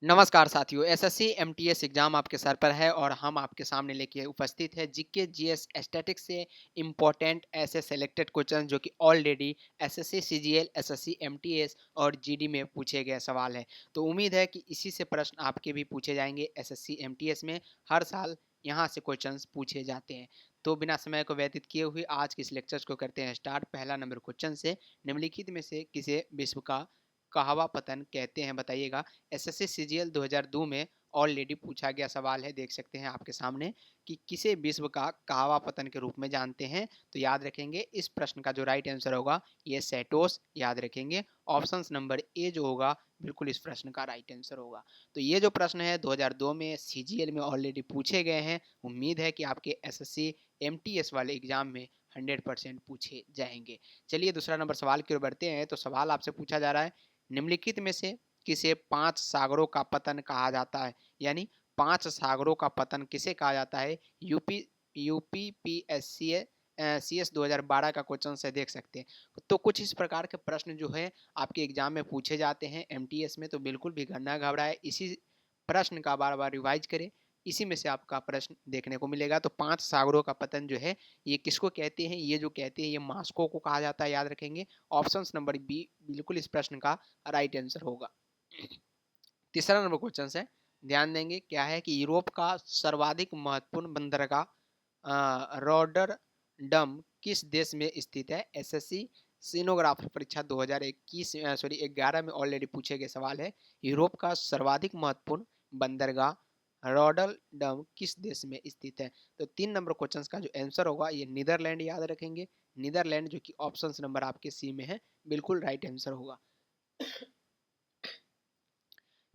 नमस्कार साथियों, SSC MTS exam आपके सर पर है और हम आपके सामने लेके उपस्थित है जीके जीएस स्टैटिक्स से इम्पोर्टेंट ऐसे सेलेक्टेड क्वेश्चन जो कि already SSC CGL, SSC MTS और जीडी में पूछे गए सवाल है। तो उम्मीद है कि इसी से प्रश्न आपके भी पूछे जाएंगे। एसएससी एमटीएस में हर साल यहाँ से क्वेश्चंस पूछे जाते हैं। तो बिना समय को व्यतीत किए हुए आज के इस लेक्चर्स को करते हैं स्टार्ट। पहला नंबर क्वेश्चन से, निम्नलिखित में से किसे विश्व का कहावा पतन कहते हैं, बताइएगा। एसएससी सीजीएल 2002 में ऑलरेडी पूछा गया सवाल है, देख सकते हैं आपके सामने कि किसे विश्व का कहावा पतन के रूप में जानते हैं। तो याद रखेंगे इस प्रश्न का जो राइट आंसर होगा ये सेटोस, याद रखेंगे। ऑप्शन नंबर ए जो होगा बिल्कुल इस प्रश्न का राइट आंसर होगा। तो ये जो प्रश्न है 2002 में सीजीएल में ऑलरेडी पूछे गए हैं। उम्मीद है कि आपके एसएससी एमटीएस वाले एग्जाम में 100% पूछे जाएंगे। चलिए दूसरा नंबर सवाल की ओर बढ़ते हैं। तो सवाल आपसे पूछा जा रहा है, निम्नलिखित में से किसे 5 सागरों का पतन कहा जाता है, यानी 5 सागरों का पतन किसे कहा जाता है। यूपीपीएससी CS 2012 का क्वेश्चन से देख सकते हैं। तो कुछ इस प्रकार के प्रश्न जो है आपके एग्जाम में पूछे जाते हैं एमटीएस में। तो बिल्कुल भी ना घबराए, इसी प्रश्न का बार बार रिवाइज करें, इसी में से आपका प्रश्न देखने को मिलेगा। तो 5 सागरों का पतन जो है ये किसको कहते हैं, ये जो कहते हैं ये मास्को को कहा जाता है, याद रखेंगे। ऑप्शन नंबर बी बिल्कुल इस प्रश्न का राइट आंसर होगा। तीसरा नंबर क्वेश्चन है, ध्यान देंगे क्या है कि यूरोप का सर्वाधिक महत्वपूर्ण बंदरगाह रॉटरडम किस देश में स्थित है। एसएससी सीनोग्राफर परीक्षा 2011 में ऑलरेडी पूछे गए सवाल है। यूरोप का सर्वाधिक महत्वपूर्ण बंदरगाह रॉटरडम किस देश में स्थित है। तो 3 नंबर क्वेश्चन का जो आंसर होगा ये नीदरलैंड, याद रखेंगे। नीदरलैंड जो कि ऑप्शन नंबर आपके सी में है, बिल्कुल राइट आंसर होगा।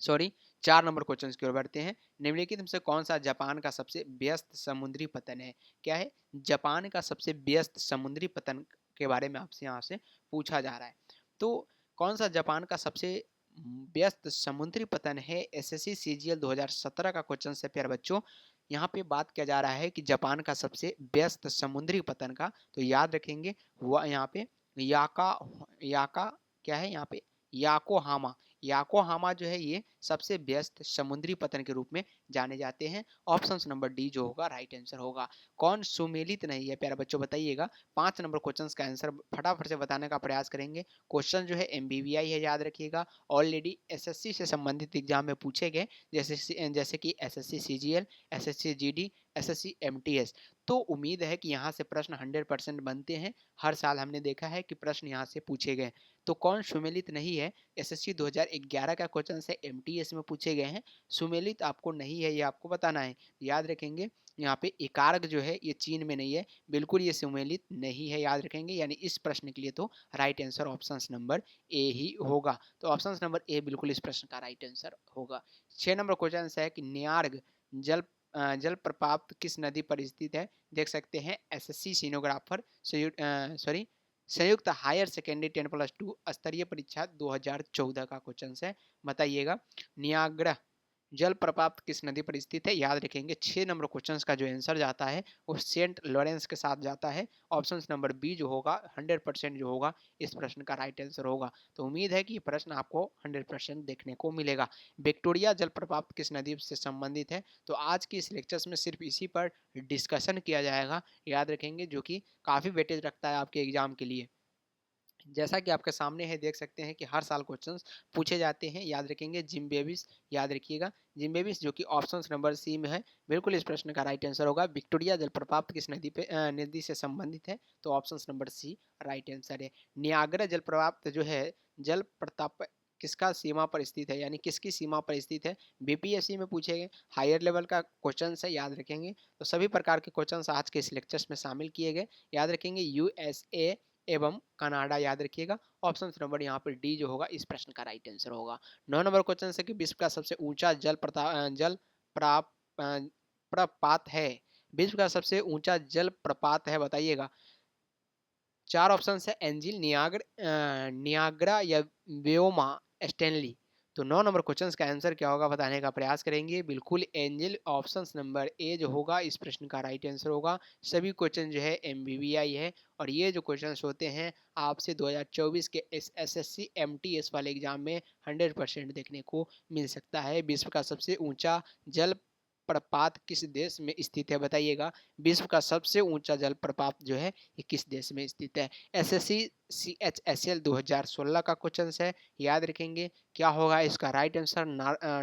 सॉरी, 4 नंबर क्वेश्चन की ओर बढ़ते हैं। निम्नलिखित में से कौन सा जापान का सबसे व्यस्त समुद्री पतन है। क्या है, जापान का सबसे व्यस्त समुद्री पतन के बारे में आपसे यहाँ से पूछा जा रहा है। तो कौन सा जापान का सबसे व्यस्त समुद्री पतन है, एसएससी सीजीएल 2017 का क्वेश्चन से प्यारे बच्चों। यहाँ पे बात किया जा रहा है कि जापान का सबसे व्यस्त समुद्री पतन का। तो याद रखेंगे वह यहाँ पे याका याका क्या है, यहाँ पे याकोहामा। याकोहामा जो है ये सबसे व्यस्त समुद्री पतन के रूप में जाने जाते हैं। ऑप्शन नंबर डी जो होगा राइट आंसर होगा। कौन सुमेलित नहीं है प्यारे बच्चों, बताइएगा। 5 नंबर क्वेश्चन का आंसर फटाफट से बताने का प्रयास करेंगे। क्वेश्चन जो है एमबीवीआई है, याद रखिएगा। ऑलरेडी एसएससी से संबंधित एग्जाम में पूछे गए, जैसे कि SSC CGL, SSC GD, SSC MTS. तो उम्मीद है कि यहाँ से प्रश्न 100% बनते हैं। हर साल हमने देखा है कि प्रश्न यहाँ से पूछे गए। तो कौन सुमेलित नहीं है, एसएससी 2011 का क्वेश्चन से एमटीएस में पूछे गए हैं। सुमेलित आपको नहीं है, ये आपको बताना है। याद रखेंगे यहाँ पे एकार्क जो है ये चीन में नहीं है, बिल्कुल ये सुमेलित नहीं है, याद रखेंगे। यानी इस प्रश्न के लिए तो right answer option number A ही होगा। तो ऑप्शन नंबर ए बिल्कुल इस प्रश्न का राइट आंसर होगा। 6 नंबर क्वेश्चन है कि न्यार्ग जल प्रपात किस नदी पर स्थित है। देख सकते हैं एसएससी सीनोग्राफर संयुक्त हायर सेकेंडरी 10+2 स्तरीय परीक्षा 2014 का क्वेश्चन है, बताइएगा। नियाग्रा जलप्रपात किस नदी पर स्थित है, याद रखेंगे। 6 नंबर क्वेश्चन का जो आंसर जाता है वो सेंट लॉरेंस के साथ जाता है। ऑप्शन नंबर बी जो होगा 100% जो होगा इस प्रश्न का राइट आंसर होगा। तो उम्मीद है कि ये प्रश्न आपको 100% देखने को मिलेगा। विक्टोरिया जलप्रपात किस नदी से संबंधित है। तो आज की इस लेक्चर्स में सिर्फ इसी पर डिस्कशन किया जाएगा, याद रखेंगे, जो कि काफ़ी वेटेज रखता है आपके एग्जाम के लिए। जैसा कि आपके सामने है, देख सकते हैं कि हर साल क्वेश्चंस पूछे जाते हैं, याद रखेंगे। जिम्बेबिस, याद रखिएगा जिम्बेबिस जो कि ऑप्शन नंबर सी में है, बिल्कुल इस प्रश्न का राइट आंसर होगा। विक्टोरिया जलप्रपात किस नदी से संबंधित है। तो option number C right answer है। नियाग्रा जलप्रपात जो है जल प्रताप किसका सीमा पर स्थित है, यानी किसकी सीमा पर स्थित है। बीपीएससी में पूछे गए हायर लेवल का क्वेश्चन है, याद रखेंगे। तो सभी प्रकार के क्वेश्चन आज के इस लेक्चर्स में शामिल किए गए, याद रखेंगे। यूएसए एवं कनाडा, याद रखिएगा। ऑप्शन नंबर यहाँ पर डी जो होगा इस प्रश्न का राइट आंसर होगा। 9 नंबर क्वेश्चन है कि विश्व का सबसे ऊंचा जल प्रपात है। विश्व का सबसे ऊंचा जल प्रपात है, बताइएगा। 4 ऑप्शन है, एंजिल, नियाग्रा या व्योमा स्टैनली। तो 9 नंबर क्वेश्चन का आंसर क्या होगा बताने का प्रयास करेंगे। बिल्कुल एंजल ऑप्शन नंबर ए जो होगा इस प्रश्न का राइट आंसर होगा। सभी क्वेश्चन जो है एमबीबीआई है और ये जो क्वेश्चन होते हैं आपसे 2024 के एसएससी एमटीएस वाले एग्जाम में 100% देखने को मिल सकता है। विश्व का सबसे ऊंचा जल प्रपात किस देश में स्थित है बताइएगा। विश्व का सबसे ऊंचा जल प्रपात जो है ये किस देश में स्थित है। एसएससी CHSL 2016 का क्वेश्चन है, याद रखेंगे। क्या होगा इसका right answer?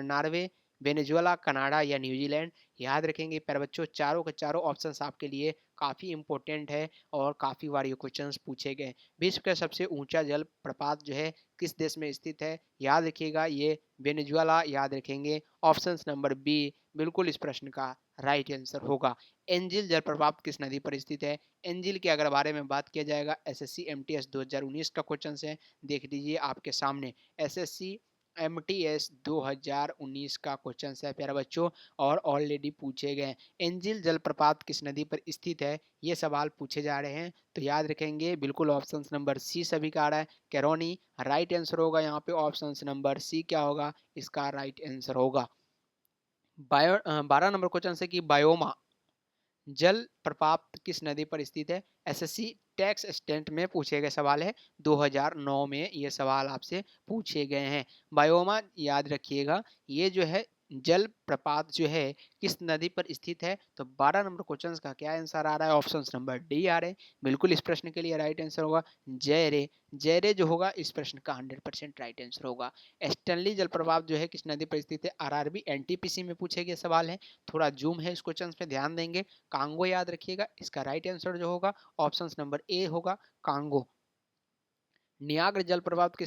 Norway, Venezuela, Canada या न्यूजीलैंड। याद रखेंगे प्यारे बच्चों, चारों के चारों ऑप्शंस आपके लिए काफ़ी इंपॉर्टेंट है और काफ़ी बार ये क्वेश्चंस पूछे गए। विश्व का सबसे ऊंचा जल प्रपात जो है किस देश में स्थित है? याद रखिएगा ये वेनेजुएला। याद रखेंगे ऑप्शन नंबर बी बिल्कुल इस प्रश्न का राइट आंसर होगा। एंजिल जलप्रपात किस नदी पर स्थित है? एंजिल के अगर बारे में बात किया जाएगा एसएससी एमटीएस 2019 का क्वेश्चन है, देख लीजिए आपके सामने। एसएससी एमटीएस 2019 का क्वेश्चन है प्यारे बच्चों और ऑलरेडी पूछे गए। एंजिल जलप्रपात किस नदी पर स्थित है ये सवाल पूछे जा रहे हैं, तो याद रखेंगे बिल्कुल ऑप्शन नंबर सी सभी का आ रहा है, कैरोनी। राइट आंसर होगा यहाँ पे ऑप्शन नंबर सी क्या होगा इसका राइट आंसर होगा। 12 नंबर क्वेश्चन है कि बायोमा जल प्रपात किस नदी पर स्थित है? एसएससी टैक्स स्टेंट में पूछे गए सवाल है, 2009 में ये सवाल आपसे पूछे गए हैं। बायोमा याद रखिएगा ये जो है जल प्रपात जो है किस नदी पर स्थित है? तो 12 नंबर क्वेश्चन का क्या आंसर आ रहा है? ऑप्शन नंबर डी आ रहे हैं। बिल्कुल इस प्रश्न के लिए राइट आंसर होगा जयरे। जयरे जो होगा इस प्रश्न का 100% राइट आंसर होगा। स्टैनली जलप्रपात जो है किस नदी पर स्थित है? आरआरबी एनटीपीसी में पूछे गए सवाल है, थोड़ा जूम है इस क्वेश्चन पे ध्यान देंगे। कांगो याद रखिएगा, इसका राइट आंसर जो होगा ऑप्शन नंबर ए होगा कांगो। नियाग्र जलप्रपात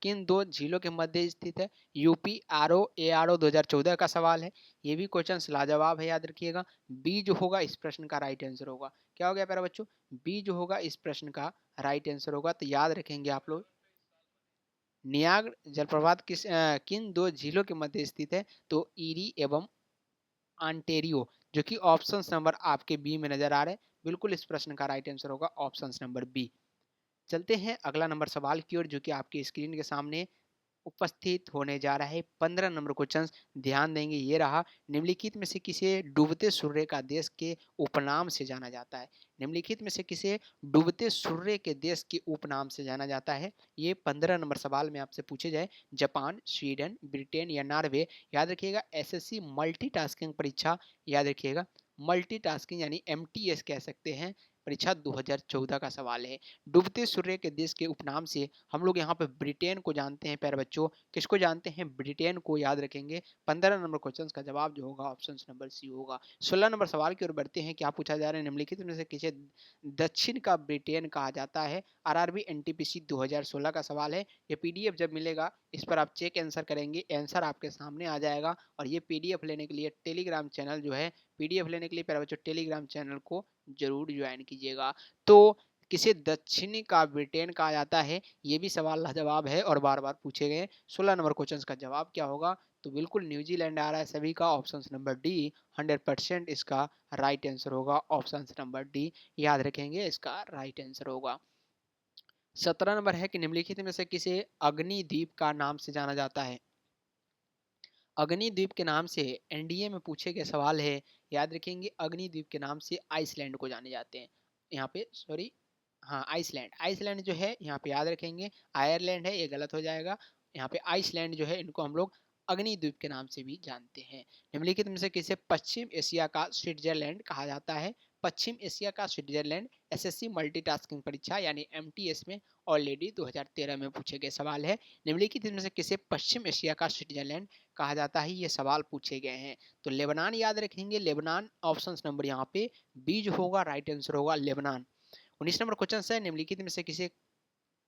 किन दो झीलों के मध्य स्थित है? यूपी आरओ ए आरओ 2014 का सवाल है, ये भी क्वेश्चन लाजवाब है, याद रखिएगा। बी जो होगा इस प्रश्न का राइट आंसर होगा। क्या हो गया प्यारे बच्चों? बी जो होगा इस प्रश्न का राइट आंसर होगा, तो याद रखेंगे आप लोग। नियाग्र जलप्रपात किन दो झीलों के मध्य स्थित है? तो ईरी एवं ऑन्टेरियो, जो कि ऑप्शन नंबर आपके बी में नजर आ रहे हैं। बिल्कुल इस प्रश्न का राइट आंसर होगा ऑप्शन नंबर बी। चलते हैं अगला नंबर सवाल की ओर, जो कि आपकी स्क्रीन के सामने उपस्थित होने जा रहा है। 15 नंबर क्वेश्चन ध्यान देंगे, ये रहा। निम्नलिखित में से किसे डूबते सूर्य का देश के उपनाम से जाना जाता है? निम्नलिखित में से किसे डूबते सूर्य के देश के उपनाम से जाना जाता है? ये 15 नंबर सवाल में आपसे पूछे जाए। जापान, स्वीडन, ब्रिटेन या नॉर्वे। याद रखिएगा एसएससी मल्टीटास्किंग परीक्षा, याद रखिएगा मल्टीटास्किंग यानी एमटीएस कह सकते हैं, परीक्षा 2014 का सवाल है। डूबते सूर्य के देश के उपनाम से हम लोग यहाँ पे ब्रिटेन को जानते हैं प्यारे बच्चों। किसको जानते हैं? ब्रिटेन को, याद रखेंगे। 15 नंबर क्वेश्चन का जवाब जो होगा ऑप्शन नंबर सी होगा। 16 नंबर सवाल की ओर बढ़ते हैं। क्या पूछा जा रहा है? निम्नलिखित में से किसे दक्षिण का ब्रिटेन कहा जाता है? आरआरबी एनटीपीसी 2016 का सवाल है। ये पीडीएफ जब मिलेगा इस पर आप चेक आंसर करेंगे, आंसर आपके सामने आ जाएगा। और ये पीडीएफ लेने के लिए टेलीग्राम चैनल जो है, पीडीएफ लेने के लिए प्यारे बच्चों टेलीग्राम चैनल को जरूर ज्वाइन कीजिएगा। तो किसे दक्षिणी का ब्रिटेन कहा जाता है? ये भी सवाल लाजवाब है और बार बार पूछे गए। 16 नंबर क्वेश्चन का जवाब क्या होगा? तो बिल्कुल न्यूजीलैंड आ रहा है सभी का, ऑप्शन नंबर डी 100% इसका राइट आंसर होगा। ऑप्शन नंबर डी याद रखेंगे इसका राइट आंसर होगा। 17 नंबर है कि निम्नलिखित में से किसे अग्निद्वीप का नाम से जाना जाता है? अग्निद्वीप के नाम से एनडीए में पूछे गए सवाल है, याद रखेंगे। अग्निद्वीप के नाम से आइसलैंड को जाने जाते हैं। यहाँ पे सॉरी, हाँ आइसलैंड, आइसलैंड जो है यहाँ पे याद रखेंगे आयरलैंड है, ये गलत हो जाएगा। यहाँ पे आइसलैंड जो है इनको हम लोग अग्निद्वीप के नाम से भी जानते हैं। निम्नलिखित में से किसे पश्चिम एशिया का स्विट्जरलैंड कहा जाता है? पश्चिम एशिया का स्विट्जरलैंड एसएससी मल्टीटास्किंग परीक्षा यानी एमटीएस में ऑलरेडी 2013 में पूछे गए सवाल है। निम्नलिखित में से किसे पश्चिम एशिया का स्विट्जरलैंड कहा जाता है? ये सवाल पूछे गए हैं। तो लेबनान याद रखेंगे, लेबनान ऑप्शन नंबर यहाँ पे बी जो होगा राइट आंसर होगा लेबनान। 19 नंबर क्वेश्चन है, निम्नलिखित में से किसे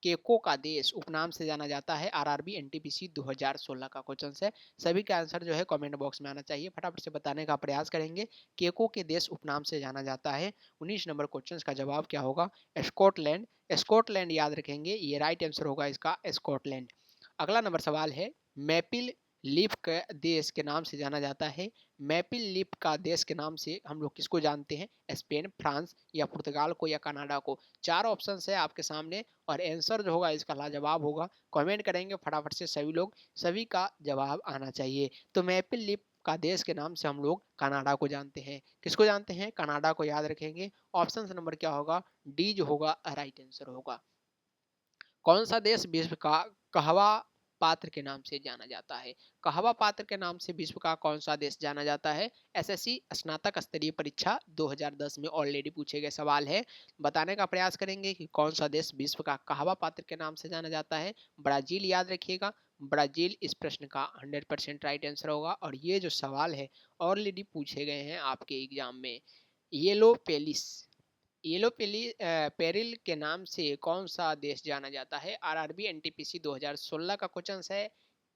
केको का देश उपनाम से जाना जाता है? आरआरबी एनटीपीसी 2016 का क्वेश्चन है। सभी का आंसर जो है कमेंट बॉक्स में आना चाहिए, फटाफट से बताने का प्रयास करेंगे। केको के देश उपनाम से जाना जाता है। 19 नंबर क्वेश्चन का जवाब क्या होगा? स्कॉटलैंड। स्कॉटलैंड याद रखेंगे, ये राइट आंसर होगा इसका स्कॉटलैंड। अगला नंबर सवाल है, मैपिल लीफ के देश के नाम से जाना जाता है? मैपिल लीफ का देश के नाम से हम लोग किसको जानते हैं? स्पेन, फ्रांस या पुर्तगाल को या कनाडा को? 4 ऑप्शंस है आपके सामने और आंसर जो होगा इसका लाजवाब होगा। कमेंट करेंगे फटाफट से सभी लोग, सभी का जवाब आना चाहिए। तो मैपिल लीफ का देश के नाम से हम लोग कनाडा को जानते हैं। किसको जानते हैं? कनाडा को याद रखेंगे। ऑप्शन नंबर क्या होगा? डी जो होगा राइट आंसर होगा। कौन सा देश विश्व का कहवा पात्र के नाम से जाना जाता है? कहवा पात्र के नाम से विश्व का कौन सा देश जाना जाता है? एसएससी स्नातक स्तरीय परीक्षा 2010 में ऑलरेडी पूछे गए सवाल है। बताने का प्रयास करेंगे कि कौन सा देश विश्व का कहवा पात्र के नाम से जाना जाता है। ब्राजील याद रखिएगा। ब्राजील इस प्रश्न का 100% राइट आंसर होगा और ये जो सवाल है ऑलरेडी पूछे गए हैं आपके एग्जाम में। येलो पेलिस येलो पेरिल के नाम से कौन सा देश जाना जाता है? आरआरबी एनटीपीसी 2016 का क्वेश्चन है।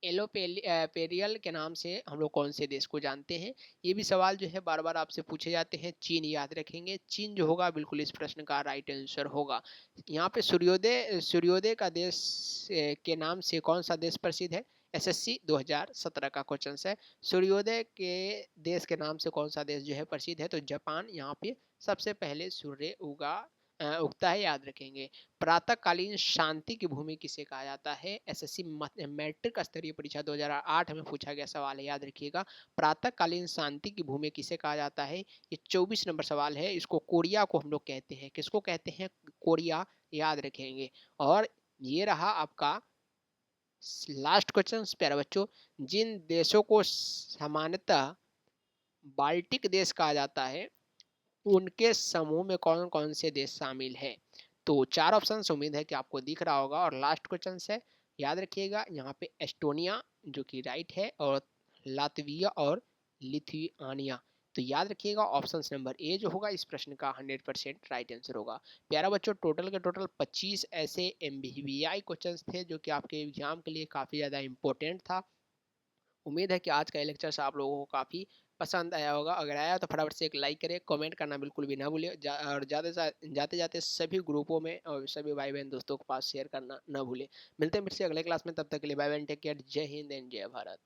येलो पेरियल के नाम से हम लोग कौन से देश को जानते हैं? ये भी सवाल जो है बार बार आपसे पूछे जाते हैं। चीन याद रखेंगे। चीन जो होगा बिल्कुल इस प्रश्न का राइट आंसर होगा। यहाँ पे सूर्योदय सूर्योदय का देश के नाम से कौन सा देश प्रसिद्ध है? एसएससी 2017 का क्वेश्चन है। सूर्योदय के देश के नाम से कौन सा देश जो है प्रसिद्ध है? तो जापान यहाँ पे सबसे पहले सूर्य उगता है, याद रखेंगे। प्रातःकालीन शांति की भूमि किसे कहा जाता है? एसएससी मैट्रिक स्तरीय परीक्षा 2008 में पूछा गया सवाल है, याद रखिएगा। प्रातःकालीन शांति की भूमि किसे कहा जाता है? ये 24 नंबर सवाल है। इसको कोरिया को हम लोग कहते हैं। किसको कहते हैं? कोरिया, याद रखेंगे। और ये रहा आपका लास्ट क्वेश्चन प्यारे बच्चों। जिन देशों को सामान्यतः बाल्टिक देश कहा जाता है उनके समूह में कौन कौन से देश शामिल है? तो 4 ऑप्शन उम्मीद है कि आपको दिख रहा होगा और लास्ट क्वेश्चन है, याद रखिएगा। यहाँ पे एस्टोनिया जो कि राइट है और लातविया और लिथुआनिया। तो याद रखिएगा ऑप्शन नंबर ए जो होगा इस प्रश्न का 100% राइट आंसर होगा। प्यारा बच्चों, टोटल के टोटल 25 ऐसे MBBI क्वेश्चंस थे जो कि आपके एग्जाम के लिए काफ़ी ज़्यादा इंपॉर्टेंट था। उम्मीद है कि आज का लेक्चर से आप लोगों को काफ़ी पसंद आया होगा। अगर आया तो फटाफट से एक लाइक करें, कमेंट करना बिल्कुल भी ना भूलें और जाते जाते सभी ग्रुपों में और सभी भाई बहन दोस्तों के पास शेयर करना ना भूलें। मिलते हैं फिर से अगले क्लास में, तब तक के लिए बाय बाय, टेक केयर, जय हिंद एंड जय भारत।